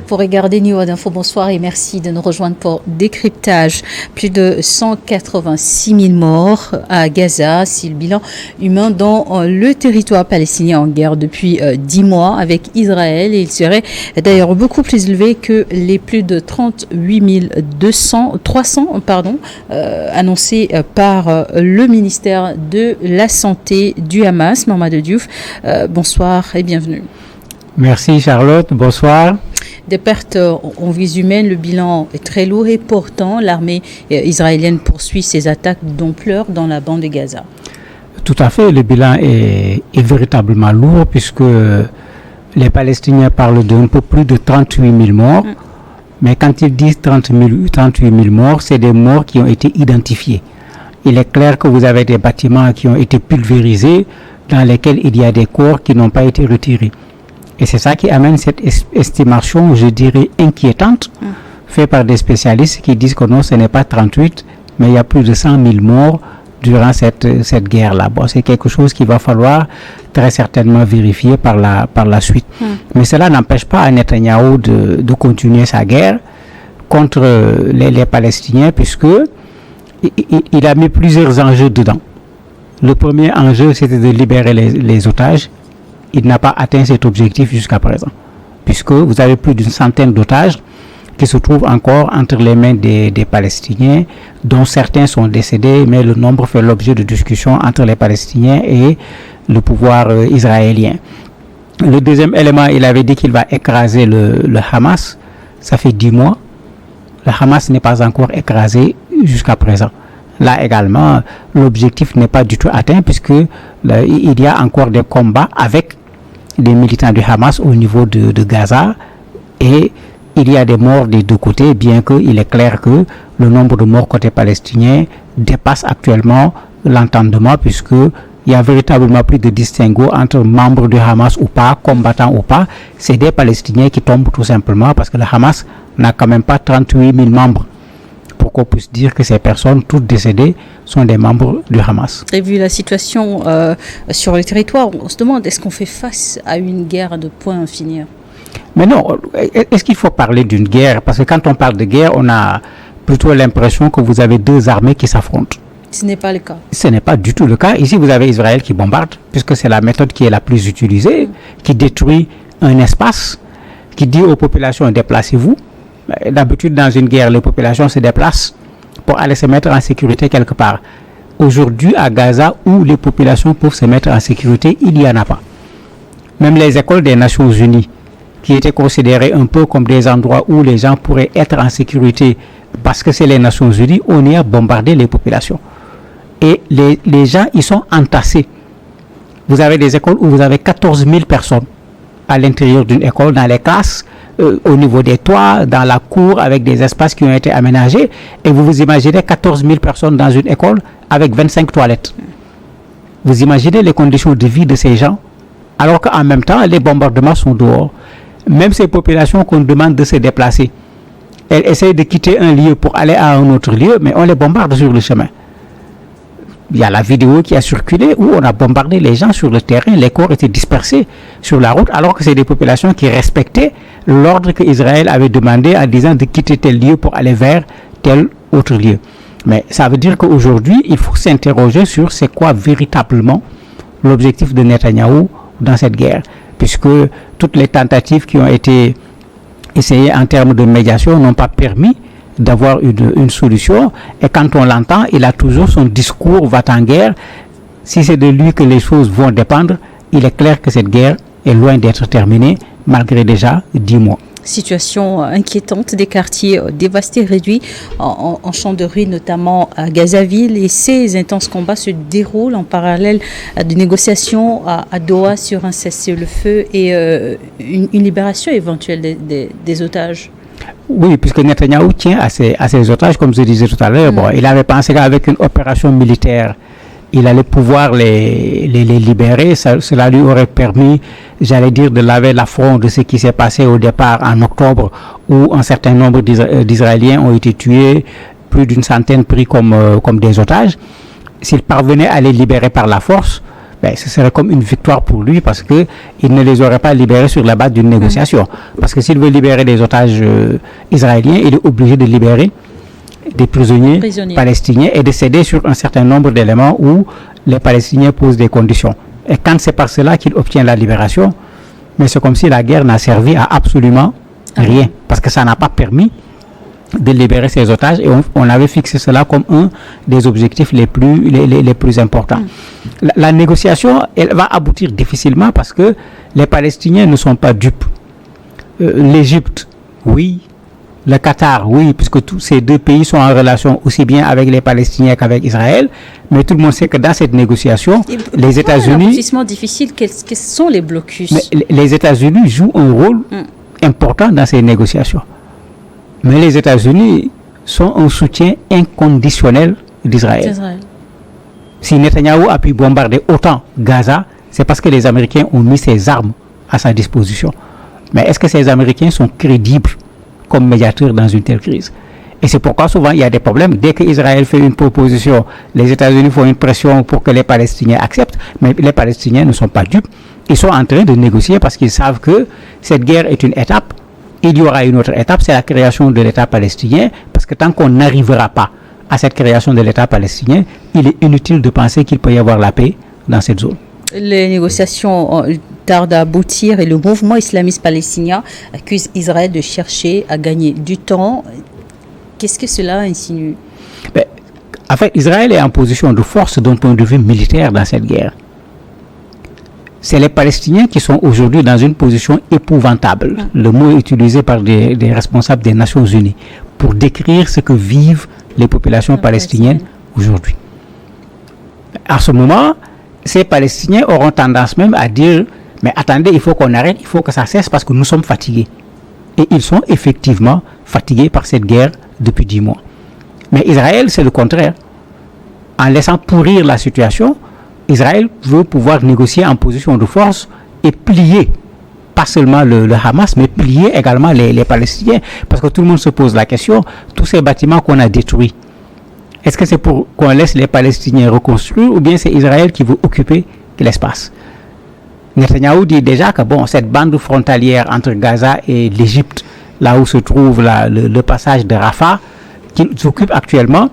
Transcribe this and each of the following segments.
Vous regardez New World Info, bonsoir et merci de nous rejoindre pour Décryptage. Plus de 186 000 morts à Gaza, c'est le bilan humain dans le territoire palestinien en guerre depuis 10 mois avec Israël. Et il serait d'ailleurs beaucoup plus élevé que les plus de 38 300 annoncés par le ministère de la Santé du Hamas. Mamadou Diouf, bonsoir et bienvenue. Merci Charlotte, bonsoir. Des pertes en vies humaines, le bilan est très lourd et pourtant l'armée israélienne poursuit ses attaques d'ampleur dans la bande de Gaza. Tout à fait, le bilan est véritablement lourd puisque les Palestiniens parlent d'un peu plus de 38 000 morts. Mais quand ils disent 38 000 morts, c'est des morts qui ont été identifiés. Il est clair que vous avez des bâtiments qui ont été pulvérisés dans lesquels il y a des corps qui n'ont pas été retirés. Et c'est ça qui amène cette estimation, je dirais, inquiétante, faite par des spécialistes qui disent que non, ce n'est pas 38, mais il y a plus de 100 000 morts durant cette guerre-là. Bon, c'est quelque chose qu'il va falloir très certainement vérifier par la suite. Mais cela n'empêche pas à Netanyahou de continuer sa guerre contre les Palestiniens, puisque il a mis plusieurs enjeux dedans. Le premier enjeu, c'était de libérer les otages. Il n'a pas atteint cet objectif jusqu'à présent, puisque vous avez plus d'une centaine d'otages qui se trouvent encore entre les mains des Palestiniens, dont certains sont décédés, mais le nombre fait l'objet de discussions entre les Palestiniens et le pouvoir israélien. Le deuxième élément, il avait dit qu'il va écraser le Hamas. Ça fait 10 mois. Le Hamas n'est pas encore écrasé jusqu'à présent. Là également, l'objectif n'est pas du tout atteint puisque il y a encore des combats avec des militants du Hamas au niveau de Gaza et il y a des morts des deux côtés, bien qu'il est clair que le nombre de morts côté palestinien dépasse actuellement l'entendement puisque il y a véritablement plus de distinguo entre membres du Hamas ou pas, combattants ou pas. C'est des Palestiniens qui tombent tout simplement parce que le Hamas n'a quand même pas 38 000 membres. Pour qu'on puisse dire que ces personnes, toutes décédées, sont des membres du Hamas. Et vu la situation sur le territoire, on se demande, est-ce qu'on fait face à une guerre de point à finir? Mais non, est-ce qu'il faut parler d'une guerre? Parce que quand on parle de guerre, on a plutôt l'impression que vous avez deux armées qui s'affrontent. Ce n'est pas le cas. Ce n'est pas du tout le cas. Ici, vous avez Israël qui bombarde, puisque c'est la méthode qui est la plus utilisée, qui détruit un espace, qui dit aux populations, déplacez-vous. D'habitude, dans une guerre, les populations se déplacent pour aller se mettre en sécurité quelque part. Aujourd'hui, à Gaza, où les populations peuvent se mettre en sécurité, il n'y en a pas. Même les écoles des Nations Unies, qui étaient considérées un peu comme des endroits où les gens pourraient être en sécurité, parce que c'est les Nations Unies, on y a bombardé les populations. Et les gens, ils sont entassés. Vous avez des écoles où vous avez 14 000 personnes à l'intérieur d'une école, dans les classes, au niveau des toits, dans la cour, avec des espaces qui ont été aménagés. Et vous vous imaginez 14 000 personnes dans une école avec 25 toilettes. Vous imaginez les conditions de vie de ces gens, alors qu'en même temps, les bombardements sont dehors. Même ces populations qu'on demande de se déplacer, elles essayent de quitter un lieu pour aller à un autre lieu, mais on les bombarde sur le chemin. Il y a la vidéo qui a circulé où on a bombardé les gens sur le terrain, les corps étaient dispersés sur la route, alors que c'est des populations qui respectaient l'ordre que Israël avait demandé en disant de quitter tel lieu pour aller vers tel autre lieu. Mais ça veut dire qu'aujourd'hui, il faut s'interroger sur c'est quoi véritablement l'objectif de Netanyahou dans cette guerre, puisque toutes les tentatives qui ont été essayées en termes de médiation n'ont pas permis d'avoir une solution. Et quand on l'entend, il a toujours son discours va-t-en-guerre. Si c'est de lui que les choses vont dépendre, il est clair que cette guerre est loin d'être terminée, malgré déjà 10 mois. Situation inquiétante, des quartiers dévastés, réduits en champs de ruines, notamment à Gazaville. Et ces intenses combats se déroulent en parallèle de négociations à Doha sur un cessez-le-feu et une libération éventuelle des otages. Oui, puisque Netanyahou tient à ses otages, comme je disais tout à l'heure. Bon, il avait pensé qu'avec une opération militaire, il allait pouvoir les libérer. Cela lui aurait permis, j'allais dire, de laver l'affront de ce qui s'est passé au départ en octobre, où un certain nombre d'Israéliens ont été tués, plus d'une centaine pris comme des otages. S'il parvenait à les libérer par la force, ce serait comme une victoire pour lui parce qu'il ne les aurait pas libérés sur la base d'une négociation. Parce que s'il veut libérer des otages israéliens, il est obligé de libérer des prisonniers palestiniens et de céder sur un certain nombre d'éléments où les Palestiniens posent des conditions. Et quand c'est par cela qu'il obtient la libération, mais c'est comme si la guerre n'a servi à absolument rien, parce que ça n'a pas permis de libérer ces otages et on avait fixé cela comme un des objectifs les plus importants. La négociation, elle va aboutir difficilement parce que les Palestiniens ne sont pas dupes. L'Égypte, oui. Le Qatar, oui, puisque tous ces deux pays sont en relation aussi bien avec les Palestiniens qu'avec Israël. Mais tout le monde sait que dans cette négociation, les États-Unis... C'est difficile. Quels sont les blocus? Les États-Unis jouent un rôle important dans ces négociations. Mais les États-Unis sont un soutien inconditionnel d'Israël. Si Netanyahou a pu bombarder autant Gaza, c'est parce que les Américains ont mis ces armes à sa disposition. Mais est-ce que ces Américains sont crédibles comme médiateurs dans une telle crise? Et c'est pourquoi souvent il y a des problèmes. Dès qu'Israël fait une proposition, les États-Unis font une pression pour que les Palestiniens acceptent, mais les Palestiniens ne sont pas dupes. Ils sont en train de négocier parce qu'ils savent que cette guerre est une étape. Il y aura une autre étape, c'est la création de l'État palestinien, parce que tant qu'on n'arrivera pas à cette création de l'État palestinien, il est inutile de penser qu'il peut y avoir la paix dans cette zone. Les négociations tardent à aboutir et le mouvement islamiste palestinien accuse Israël de chercher à gagner du temps. Qu'est-ce que cela insinue? En fait, Israël est en position de force d'un point de vue militaire dans cette guerre. C'est les Palestiniens qui sont aujourd'hui dans une position épouvantable. Le mot est utilisé par des responsables des Nations Unies pour décrire ce que vivent les populations palestiniennes aujourd'hui. À ce moment, ces Palestiniens auront tendance même à dire « Mais attendez, il faut qu'on arrête, il faut que ça cesse parce que nous sommes fatigués. » Et ils sont effectivement fatigués par cette guerre depuis 10 mois. Mais Israël, c'est le contraire. En laissant pourrir la situation, Israël veut pouvoir négocier en position de force et plier, pas seulement le Hamas, mais plier également les Palestiniens. Parce que tout le monde se pose la question, tous ces bâtiments qu'on a détruits, est-ce que c'est pour qu'on laisse les Palestiniens reconstruire ou bien c'est Israël qui veut occuper l'espace? Netanyahou dit déjà que cette bande frontalière entre Gaza et l'Égypte, là où se trouve le passage de Rafah, qu'ils occupent actuellement,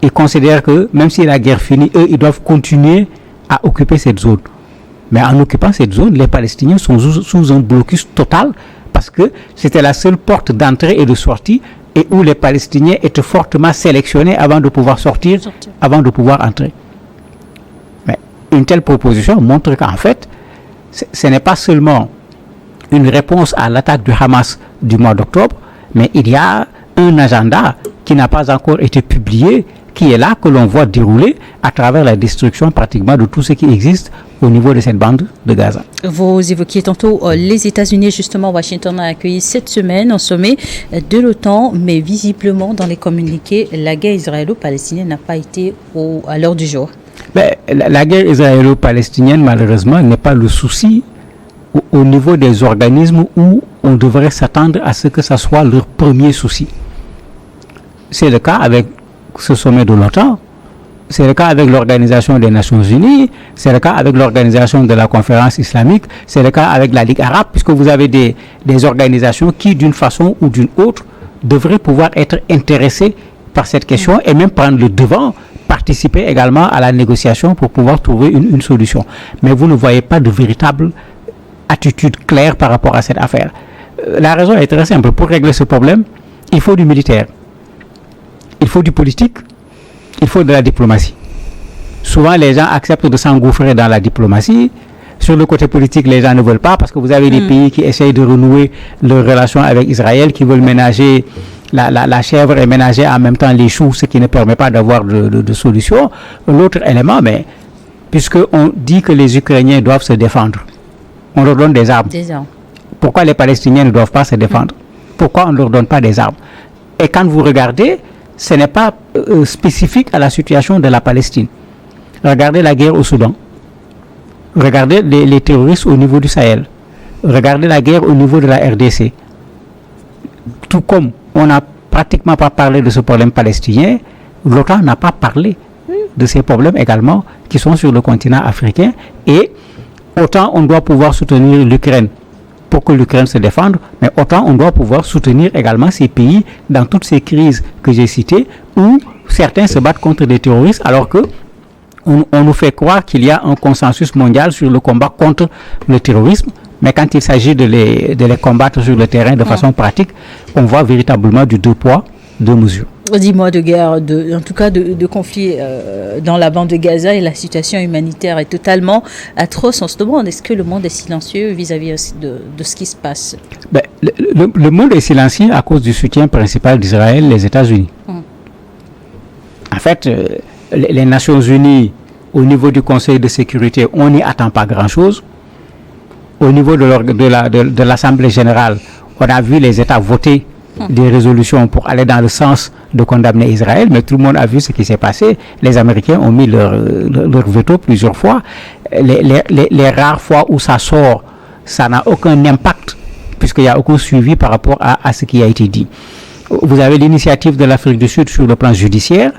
ils considèrent que même si la guerre finit, eux, ils doivent continuer à occuper cette zone. Mais en occupant cette zone, les Palestiniens sont sous un blocus total parce que c'était la seule porte d'entrée et de sortie et où les Palestiniens étaient fortement sélectionnés avant de pouvoir sortir, avant de pouvoir entrer. Mais une telle proposition montre qu'en fait, ce n'est pas seulement une réponse à l'attaque du Hamas du mois d'octobre, mais il y a un agenda qui n'a pas encore été publié, qui est là, que l'on voit dérouler à travers la destruction pratiquement de tout ce qui existe au niveau de cette bande de Gaza. Vous évoquiez tantôt les États-Unis. Justement, Washington a accueilli cette semaine un sommet de l'OTAN, mais visiblement, dans les communiqués, la guerre israélo-palestinienne n'a pas été à l'heure du jour. La guerre israélo-palestinienne, malheureusement, n'est pas le souci au niveau des organismes où on devrait s'attendre à ce que ça soit leur premier souci. C'est le cas avec ce sommet de l'OTAN, c'est le cas avec l'Organisation des Nations Unies, c'est le cas avec l'Organisation de la Conférence islamique, c'est le cas avec la Ligue arabe, puisque vous avez des organisations qui, d'une façon ou d'une autre, devraient pouvoir être intéressées par cette question et même prendre le devant, participer également à la négociation pour pouvoir trouver une solution. Mais vous ne voyez pas de véritable attitude claire par rapport à cette affaire. La raison est très simple. Pour régler ce problème, il faut du militaire. Il faut du politique, il faut de la diplomatie. Souvent, les gens acceptent de s'engouffrer dans la diplomatie. Sur le côté politique, les gens ne veulent pas parce que vous avez des pays qui essayent de renouer leurs relations avec Israël, qui veulent ménager la chèvre et ménager en même temps les choux, ce qui ne permet pas d'avoir de solution. L'autre élément, puisqu'on dit que les Ukrainiens doivent se défendre, on leur donne des armes. Pourquoi les Palestiniens ne doivent pas se défendre? Pourquoi on ne leur donne pas des armes? Et quand vous regardez, ce n'est pas spécifique à la situation de la Palestine. Regardez la guerre au Soudan. Regardez les terroristes au niveau du Sahel. Regardez la guerre au niveau de la RDC. Tout comme on n'a pratiquement pas parlé de ce problème palestinien, l'OTAN n'a pas parlé de ces problèmes également qui sont sur le continent africain. Et autant on doit pouvoir soutenir l'Ukraine pour que l'Ukraine se défende, mais autant on doit pouvoir soutenir également ces pays dans toutes ces crises que j'ai citées où certains se battent contre des terroristes alors que on nous fait croire qu'il y a un consensus mondial sur le combat contre le terrorisme, mais quand il s'agit de les combattre sur le terrain de façon pratique, on voit véritablement du deux poids, deux mesures. 10 mois de guerre, en tout cas de conflit dans la bande de Gaza, et la situation humanitaire est totalement atroce. On se demande, est-ce que le monde est silencieux vis-à-vis de ce qui se passe? Le monde est silencieux à cause du soutien principal d'Israël, les États-Unis. En fait, les Nations Unies, au niveau du Conseil de sécurité, on n'y attend pas grand-chose. Au niveau de l'Assemblée générale, on a vu les États voter des résolutions pour aller dans le sens de condamner Israël, mais tout le monde a vu ce qui s'est passé. Les Américains ont mis leur veto plusieurs fois. Les rares fois où ça sort, ça n'a aucun impact, puisqu'il n'y a aucun suivi par rapport à ce qui a été dit. Vous avez l'initiative de l'Afrique du Sud sur le plan judiciaire,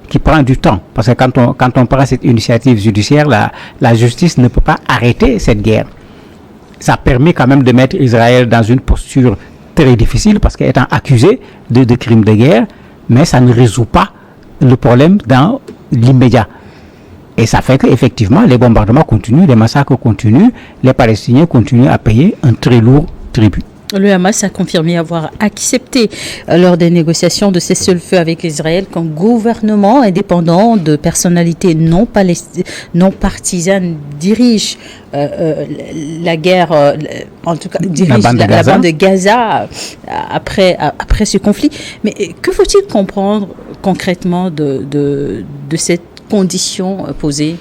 qui prend du temps, parce que quand on prend cette initiative judiciaire, la justice ne peut pas arrêter cette guerre. Ça permet quand même de mettre Israël dans une posture très difficile, parce qu'étant accusé de crimes de guerre, mais ça ne résout pas le problème dans l'immédiat. Et ça fait qu'effectivement, les bombardements continuent, les massacres continuent, les Palestiniens continuent à payer un très lourd tribut. Le Hamas a confirmé avoir accepté lors des négociations de cessez-le-feu avec Israël qu'un gouvernement indépendant de personnalités non partisanes dirige la guerre, en tout cas dirige la bande de Gaza après ce conflit. Mais que faut-il comprendre concrètement de cette condition posée?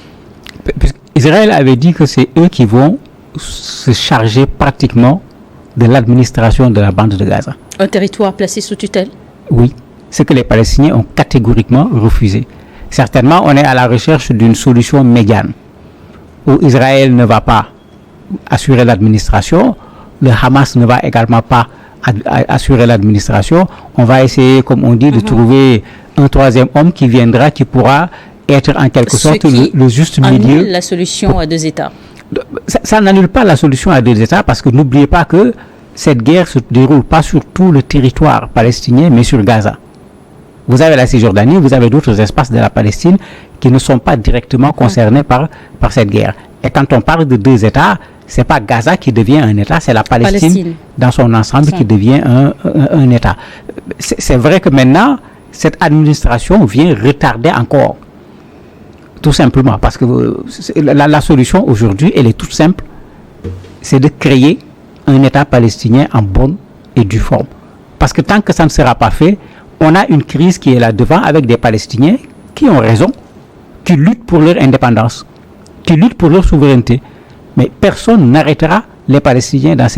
Israël avait dit que c'est eux qui vont se charger pratiquement de l'administration de la bande de Gaza. Un territoire placé sous tutelle? Oui, ce que les Palestiniens ont catégoriquement refusé. Certainement, on est à la recherche d'une solution médiane, où Israël ne va pas assurer l'administration, le Hamas ne va également pas assurer l'administration. On va essayer, comme on dit, de trouver un troisième homme qui viendra, qui pourra être en quelque sorte le juste milieu. La solution à deux États. Ça n'annule pas la solution à deux États, parce que n'oubliez pas que cette guerre se déroule pas sur tout le territoire palestinien, mais sur Gaza. Vous avez la Cisjordanie, vous avez d'autres espaces de la Palestine qui ne sont pas directement concernés par cette guerre. Et quand on parle de deux États, c'est pas Gaza qui devient un État, c'est la Palestine dans son ensemble qui devient un État. C'est vrai que maintenant, cette administration vient retarder encore. Tout simplement, parce que la solution aujourd'hui, elle est toute simple, c'est de créer un État palestinien en bonne et due forme. Parce que tant que ça ne sera pas fait, on a une crise qui est là devant avec des Palestiniens qui ont raison, qui luttent pour leur indépendance, qui luttent pour leur souveraineté. Mais personne n'arrêtera les Palestiniens dans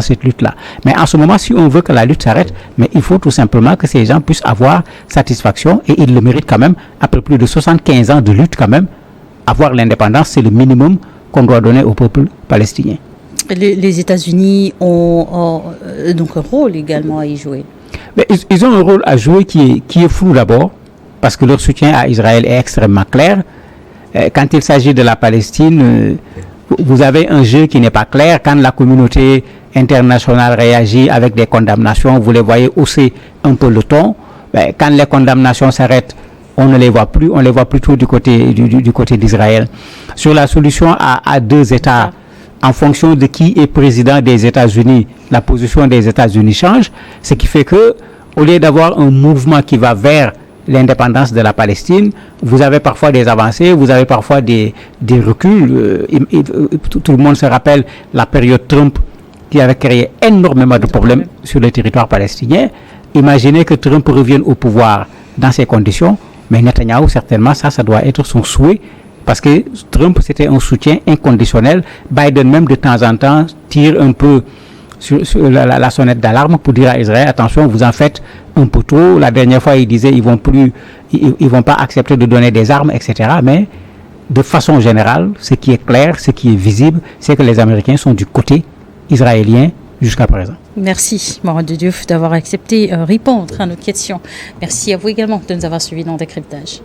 cette lutte-là. Mais en ce moment, si on veut que la lutte s'arrête, mais il faut tout simplement que ces gens puissent avoir satisfaction, et ils le méritent quand même, après plus de 75 ans de lutte quand même, avoir l'indépendance, c'est le minimum qu'on doit donner au peuple palestinien. Les États-Unis ont donc un rôle également à y jouer. Mais ils ont un rôle à jouer qui est flou d'abord, parce que leur soutien à Israël est extrêmement clair. Quand il s'agit de la Palestine, vous avez un jeu qui n'est pas clair. Quand la communauté internationale réagit avec des condamnations, vous les voyez hausser un peu le ton. Quand les condamnations s'arrêtent, on ne les voit plus, on les voit plutôt du côté d'Israël. Sur la solution à deux États, en fonction de qui est président des États-Unis, la position des États-Unis change, ce qui fait que, au lieu d'avoir un mouvement qui va vers l'indépendance de la Palestine, vous avez parfois des avancées, vous avez parfois des reculs. Tout le monde se rappelle la période Trump qui avait créé énormément de problèmes sur le territoire palestinien. Imaginez que Trump revienne au pouvoir dans ces conditions, mais Netanyahou, certainement, ça doit être son souhait, parce que Trump, c'était un soutien inconditionnel. Biden, même de temps en temps, tire un peu sur la sonnette d'alarme pour dire à Israël, attention, vous en faites un peu trop. La dernière fois, il disait ils vont pas accepter de donner des armes, etc. Mais de façon générale, ce qui est clair, ce qui est visible, c'est que les Américains sont du côté israélien jusqu'à présent. Merci, Mohamed Diouf, d'avoir accepté répondre à nos questions. Merci à vous également de nous avoir suivis dans Décryptage.